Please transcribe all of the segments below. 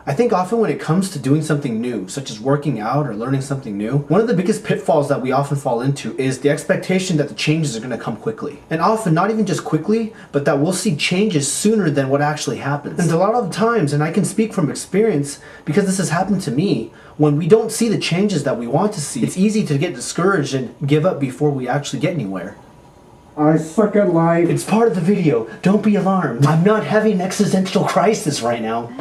I think often when it comes to doing something new, such as working out or learning something new, one of the biggest pitfalls that we often fall into is the expectation that the changes are going to come quickly. And often, not even just quickly, but that we'll see changes sooner than what actually happens. And a lot of times, and I can speak from experience because this has happened to me, when we don't see the changes that we want to see, it's easy to get discouraged and give up before we actually get anywhere. I suck at life. It's part of the video. Don't be alarmed. I'm not having an existential crisis right now.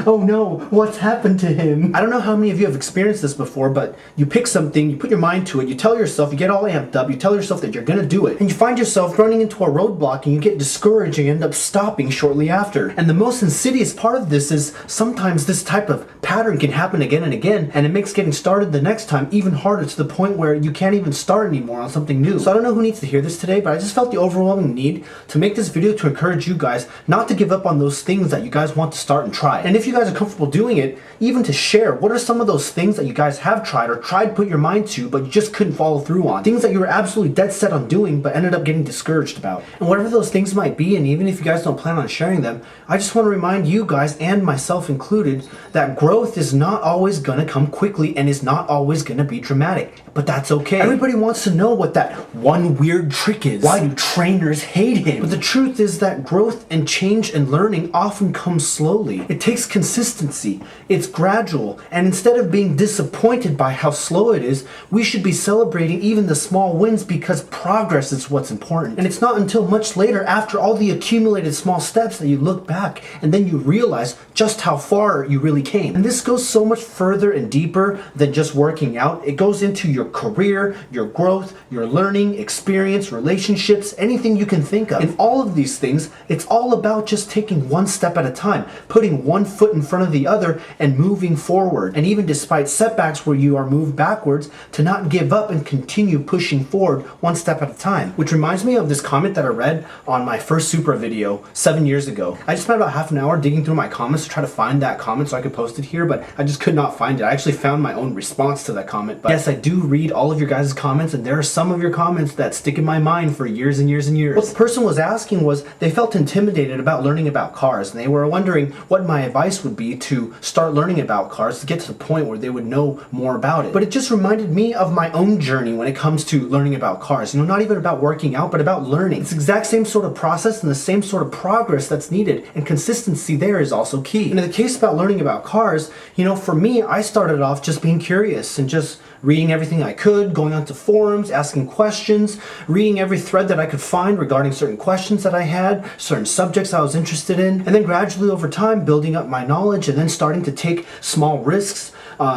Oh no, what's happened to him? I don't know how many of you have experienced this before, but you pick something, you put your mind to it, you tell yourself, you get all amped up, you tell yourself that you're gonna do it, and you find yourself running into a roadblock and you get discouraged and you end up stopping shortly after. And the most insidious part of this is sometimes this type of pattern can happen again and again, and it makes getting started the next time even harder to the point where you can't even start anymore on something new. So I don't know who needs to hear this today, but I just felt the overwhelming need to make this video to encourage you guys not to give up on those things that you guys want to start and try. And if you guys are comfortable doing it, even to share what are some of those things that you guys have tried or tried to put your mind to but you just couldn't follow through on. Things that you were absolutely dead set on doing but ended up getting discouraged about. And whatever those things might be, and even if you guys don't plan on sharing them, I just want to remind you guys, and myself included, that growth is not always going to come quickly and is not always going to be dramatic. But that's okay. Everybody wants to know what that one weird trick is. Why do trainers hate him? But the truth is that growth and change and learning often comes slowly. It takes consistency. It's gradual. And instead of being disappointed by how slow it is, we should be celebrating even the small wins because progress is what's important. And it's not until much later, after all the accumulated small steps, that you look back and then you realize just how far you really came. And this goes so much further and deeper than just working out. It goes into your career, your growth, your learning, experience, relationships, anything you can think of. In all of these things, it's all about just taking one step at a time, putting one foot in front of the other and moving forward. And even despite setbacks where you are moved backwards, to not give up and continue pushing forward one step at a time. Which reminds me of this comment that I read on my first Supra video 7 years ago. I just spent about half an hour digging through my comments to try to find that comment so I could post it here, but I just could not find it. I actually found my own response to that comment. But yes, I do read all of your guys' comments, and there are some of your comments that stick in my mind for years and years and years. What the person was asking was they felt intimidated about learning about cars, and they were wondering what my advice would be to start learning about cars to get to the point where they would know more about it. But it just reminded me of my own journey when it comes to learning about cars. You know, not even about working out, but about learning. It's the exact same sort of process and the same sort of progress that's needed, and consistency there is also key. And in the case about learning about cars, you know, for me, I started off just being curious and just reading everything I could, going onto forums, asking questions, reading every thread that I could find regarding certain questions that I had, certain subjects I was interested in, and then gradually over time building up my knowledge and then starting to take small risks,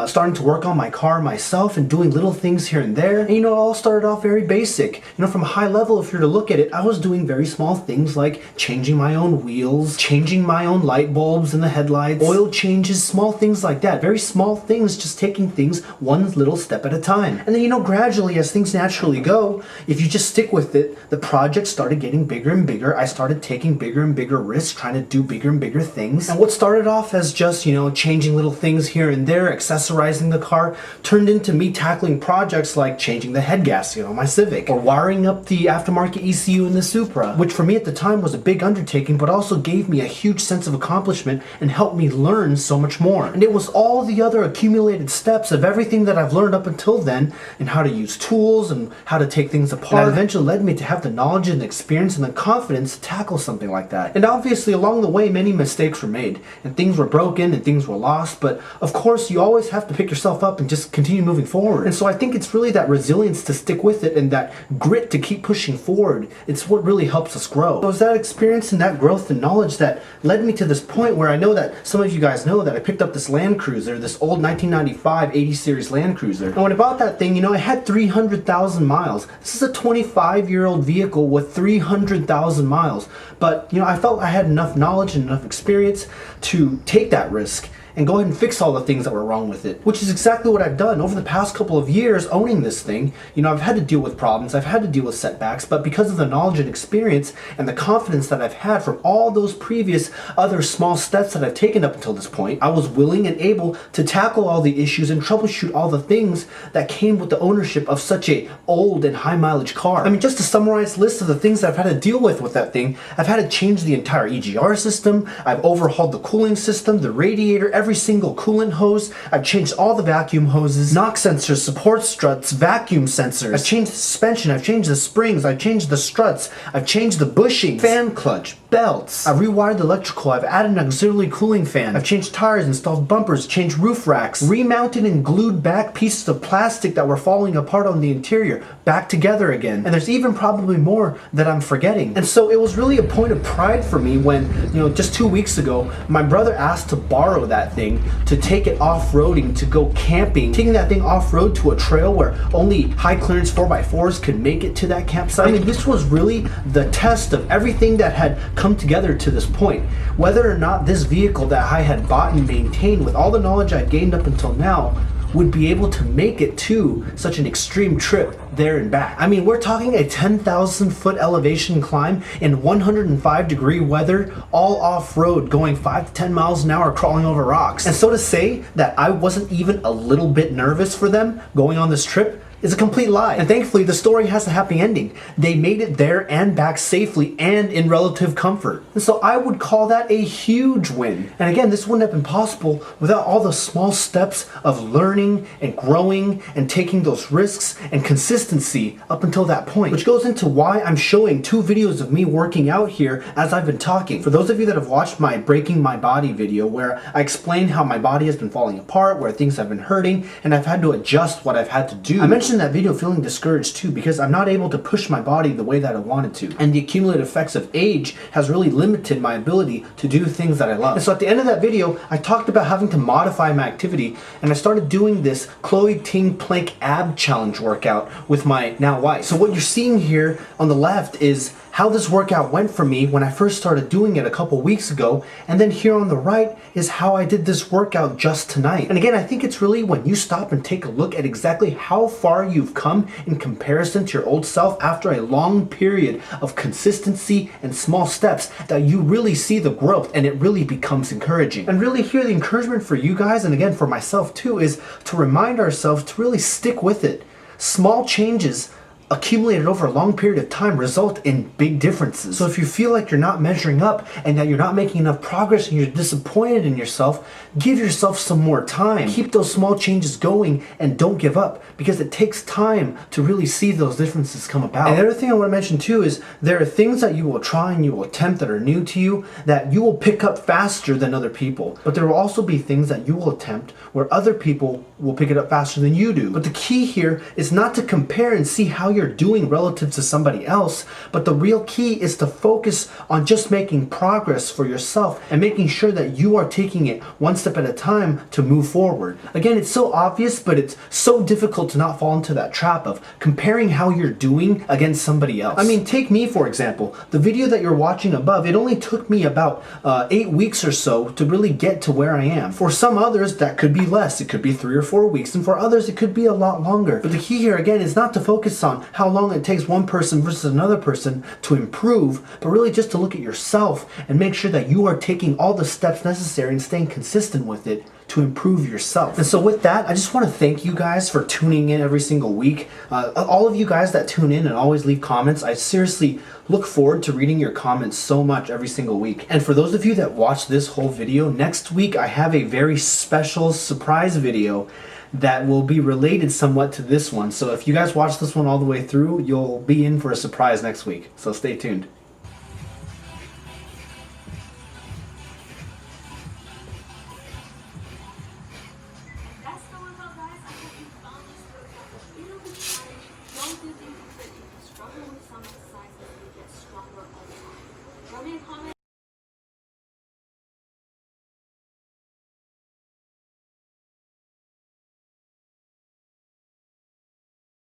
starting to work on my car myself and doing little things here and there. And you know, it all started off very basic. You know, from a high level, if you're to look at it, I was doing very small things like changing my own wheels, changing my own light bulbs in the headlights, oil changes, small things like that. Very small things, just taking things one little step at a time. And then, you know, gradually as things naturally go, if you just stick with it, the project started getting bigger and bigger. I started taking bigger and bigger risks, trying to do bigger and bigger things. And what started off as just, you know, changing little things here and there, accessorizing the car, turned into me tackling projects like changing the head gasket on my Civic, or wiring up the aftermarket ECU in the Supra, which for me at the time was a big undertaking, but also gave me a huge sense of accomplishment and helped me learn so much more. And it was all the other accumulated steps of everything that I've learned up until then, and how to use tools and how to take things apart, that eventually led me to have the knowledge and the experience and the confidence to tackle something like that. And obviously along the way many mistakes were made, and things were broken and things were lost, but of course you always have to pick yourself up and just continue moving forward. And so I think it's really that resilience to stick with it and that grit to keep pushing forward. It's what really helps us grow. So it was that experience and that growth and knowledge that led me to this point where I know that some of you guys know that I picked up this Land Cruiser, this old 1995 80 series Land Cruiser. And when I bought that thing, you know, it had 300,000 miles. This is a 25-year-old vehicle with 300,000 miles. But, you know, I felt I had enough knowledge and enough experience to take that risk and go ahead and fix all the things that were wrong with it, which is exactly what I've done over the past couple of years owning this thing. You know, I've had to deal with problems, I've had to deal with setbacks, but because of the knowledge and experience and the confidence that I've had from all those previous other small steps that I've taken up until this point, I was willing and able to tackle all the issues and troubleshoot all the things that came with the ownership of such a old and high mileage car. I mean, just to summarize list of the things that I've had to deal with that thing, I've had to change the entire EGR system, I've overhauled the cooling system, the radiator, every single coolant hose, I've changed all the vacuum hoses, knock sensors, support struts, vacuum sensors, I've changed the suspension, I've changed the springs, I've changed the struts, I've changed the bushing, fan clutch, belts, I've rewired the electrical, I've added an auxiliary cooling fan, I've changed tires, installed bumpers, changed roof racks, remounted and glued back pieces of plastic that were falling apart on the interior back together again. And there's even probably more that I'm forgetting. And so it was really a point of pride for me when, you know, just 2 weeks ago, my brother asked to borrow that thing to take it off-roading, to go camping, taking that thing off-road to a trail where only high clearance 4x4s could make it to that campsite. I mean, this was really the test of everything that had come together to this point. Whether or not this vehicle that I had bought and maintained with all the knowledge I'd gained up until now would be able to make it to such an extreme trip there and back. I mean, we're talking a 10,000 foot elevation climb in 105-degree weather, all off-road, going 5 to 10 miles an hour, crawling over rocks. And so to say that I wasn't even a little bit nervous for them going on this trip is a complete lie. And thankfully, the story has a happy ending. They made it there and back safely and in relative comfort. And so I would call that a huge win. And again, this wouldn't have been possible without all the small steps of learning and growing and taking those risks and consistency up until that point. Which goes into why I'm showing 2 videos of me working out here as I've been talking. For those of you that have watched my Breaking My Body video, where I explained how my body has been falling apart, where things have been hurting, and I've had to adjust what I've had to do. I mentioned that video feeling discouraged too, because I'm not able to push my body the way that I wanted to, and the accumulated effects of age has really limited my ability to do things that I love. And so at the end of that video, I talked about having to modify my activity, and I started doing this Chloe Ting plank ab challenge workout with my now wife. So what you're seeing here on the left is how this workout went for me when I first started doing it a couple weeks ago, and then here on the right is how I did this workout just tonight. And again, I think it's really when you stop and take a look at exactly how far you've come in comparison to your old self after a long period of consistency and small steps that you really see the growth, and it really becomes encouraging. And really here, the encouragement for you guys, and again for myself too, is to remind ourselves to really stick with it. Small changes accumulated over a long period of time result in big differences. So if you feel like you're not measuring up and that you're not making enough progress and you're disappointed in yourself, give yourself some more time. Keep those small changes going and don't give up, because it takes time to really see those differences come about. And the other thing I want to mention too is there are things that you will try and you will attempt that are new to you that you will pick up faster than other people. But there will also be things that you will attempt where other people will pick it up faster than you do. But the key here is not to compare and see how you're doing relative to somebody else, but the real key is to focus on just making progress for yourself and making sure that you are taking it one step at a time to move forward. Again, it's so obvious, but it's so difficult to not fall into that trap of comparing how you're doing against somebody else. I mean, take me for example. The video that you're watching above, it only took me about 8 weeks or so to really get to where I am. For some others, that could be less. It could be 3 or 4 weeks, and for others, it could be a lot longer. But the key here, again, is not to focus on how long it takes one person versus another person to improve, but really just to look at yourself and make sure that you are taking all the steps necessary and staying consistent with it to improve yourself. And so with that, I just want to thank you guys for tuning in every single week. All of you guys that tune in and always leave comments, I seriously look forward to reading your comments so much every single week. And for those of you that watch this whole video, next week I have a very special surprise video that will be related somewhat to this one. So if you guys watch this one all the way through, you'll be in for a surprise next week. So stay tuned.